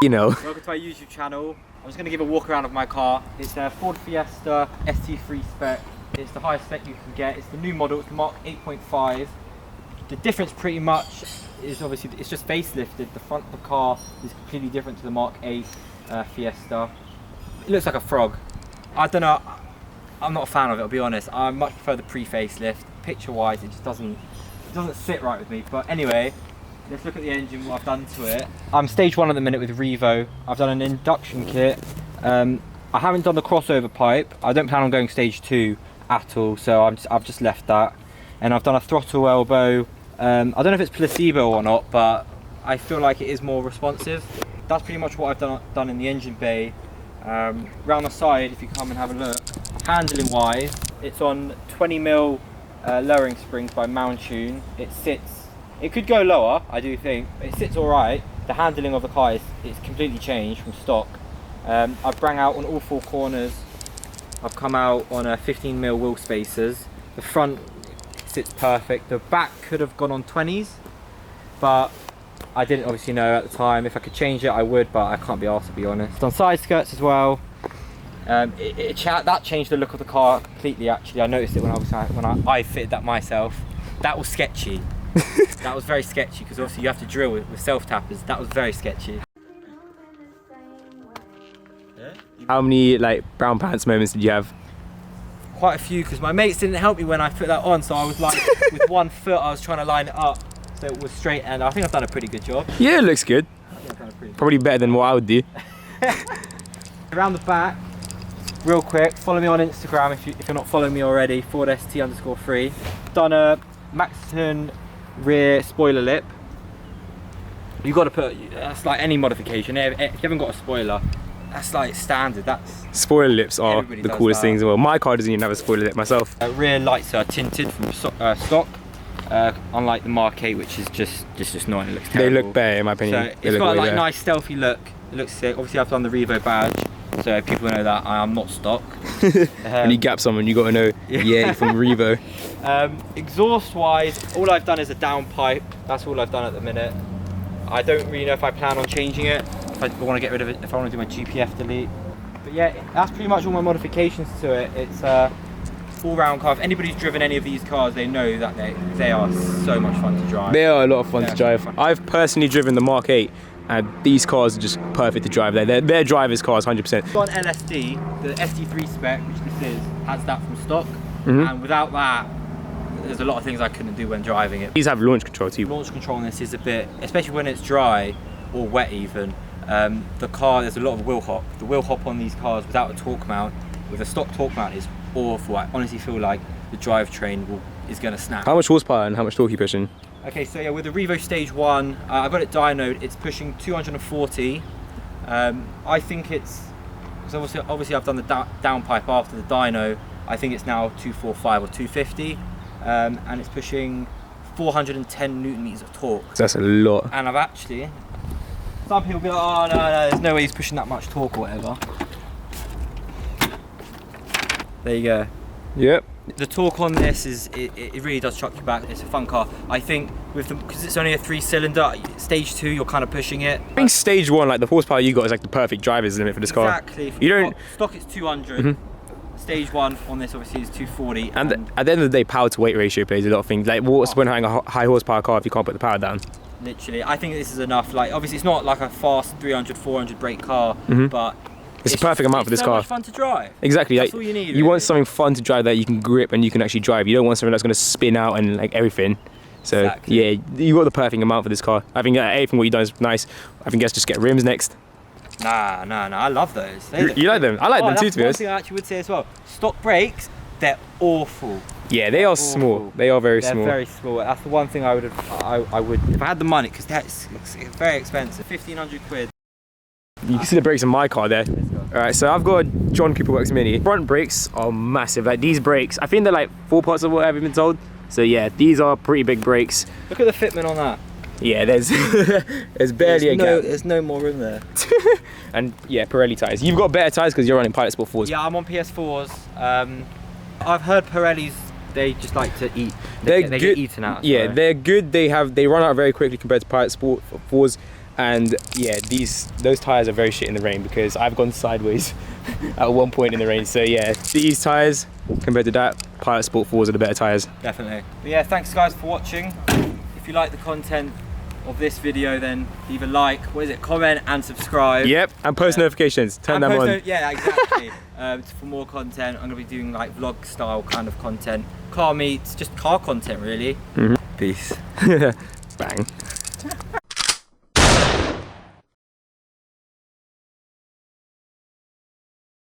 You know. Welcome to my YouTube channel. I'm just going to give a walk around of my car. It's a Ford Fiesta ST3 spec. It's the highest spec you can get. It's the new model. It's the Mark 8.5. The difference pretty much is obviously it's just facelifted. The front of the car is completely different to the Mark 8 Fiesta. It looks like a frog. I don't know. I'm not a fan of it, I'll be honest. I much prefer the pre-facelift. Picture-wise, it just doesn't sit right with me. But anyway, let's look at the engine, what I've done to it. I'm stage 1 at the minute with Revo. I've done an induction kit. I haven't done the crossover pipe. I don't plan on going stage 2 at all, so I've just left that. And I've done a throttle elbow. I don't know if it's placebo or not, but I feel like it is more responsive. That's pretty much what I've done in the engine bay. Round the side, if you come and have a look, handling wise, it's on 20mm lowering springs by Mountune. It could go lower, I do think, but it sits alright. The handling of the car is completely changed from stock. I've brang out on all 4 corners. I've come out on 15mm wheel spacers. The front sits perfect. The back could have gone on 20s, but I didn't obviously know at the time. If I could change it, I would, but I can't be arsed, to be honest. On side skirts as well. That changed the look of the car completely. Actually, I noticed it when I fitted that myself. That was sketchy. That was very sketchy because obviously you have to drill with self tappers. That was very sketchy. How many like brown pants moments did you have? Quite a few, because my mates didn't help me when I put that on, so I was like with one foot I was trying to line it up so it was straight, and I think I've done a pretty good job. Yeah, it looks good. Probably better than what I would do. Around the back, real quick, follow me on Instagram if you're not following me already, FordST_3. Done a Maxton rear spoiler lip. You've got to put, that's like any modification, if you haven't got a spoiler, that's like standard. Spoiler lips are the coolest things as well. My car doesn't even have a spoiler lip myself. Rear lights are tinted from stock, unlike the Mark 8, which is just not. It looks terrible. They look better in my opinion. So it's got a like nice stealthy look. It looks sick. Obviously I've done the Revo badge, so people know that I am not stock. When you gap someone, you got to know, yeah, you're from Revo. Exhaust wise, all I've done is a downpipe. That's all I've done at the minute. I don't really know if I plan on changing it. If I want to get rid of it, if I want to do my GPF delete. But yeah, that's pretty much all my modifications to it. It's all-round car. If anybody's driven any of these cars, they know that they are so much fun to drive. They are a lot of fun to drive. I've personally driven the Mark 8, and these cars are just perfect to drive. They're driver's cars, 100%. On LSD, the ST3 spec, which this is, has that from stock, and without that, there's a lot of things I couldn't do when driving it. These have launch control too. Launch control on this is a bit, especially when it's dry or wet even. The car, there's a lot of wheel hop. The wheel hop on these cars without a torque mount, with a stock torque mount, is awful. I honestly feel like the drivetrain is going to snap. How much horsepower and how much torque are you pushing? Okay, so yeah, with the Revo Stage 1, I've got it dynoed, it's pushing 240. I think it's, because obviously I've done the downpipe after the dyno, I think it's now 245 or 250, and it's pushing 410 Newton meters of torque. That's a lot. And I've actually, some people be like, oh no, there's no way he's pushing that much torque or whatever. There you go. Yep. The torque on this it really does chuck you back. It's a fun car. I think because it's only a 3-cylinder, stage 2 you're kind of pushing it. I think stage 1, like the horsepower you got is like the perfect driver's limit for this car. Exactly. You don't stock it's 200. Stage 1 on this obviously is 240. And at the end of the day, power to weight ratio plays a lot of things. Like what's the point of having a high horsepower car if you can't put the power down? Literally, I think this is enough. Like obviously it's not like a fast 300, 400 brake car, but it's the perfect amount for this car. It's so much fun to drive. Exactly. That's like, all you need. You want something fun to drive that you can grip and you can actually drive. You don't want something that's going to spin out and like everything. So yeah, you got the perfect amount for this car. I think everything what you've done is nice. I think let's just get rims next. Nah. I love those. You like them? I like them too, to be honest. One thing I actually would say as well. Stock brakes, they're awful. Yeah, they are small. They are very small. They're very small. That's the one thing I would if I had the money, because that's very expensive. 1,500 quid. You can see the brakes on my car there. Alright, so I've got a John Cooper Works Mini. Front brakes are massive. Like these brakes, I think they're like 4 parts of what I've been told. So yeah, these are pretty big brakes. Look at the fitment on that. Yeah, there's barely a gap. There's no more room there. And yeah, Pirelli tyres. You've got better tyres because you're running Pilot Sport 4s. Yeah, I'm on PS4s. I've heard Pirellis, they just like to eat. They get eaten out. Yeah, they're good. They run out very quickly compared to Pilot Sport 4s. And yeah, those tires are very shit in the rain because I've gone sideways at one point in the rain. So yeah, these tires compared to that, Pilot Sport 4s are the better tires. Definitely. But yeah, thanks guys for watching. If you like the content of this video, then leave a like, comment and subscribe. Yep, and post notifications, turn them on. Yeah, exactly. For more content, I'm gonna be doing like vlog style kind of content. Car meets, just car content really. Peace. Bang.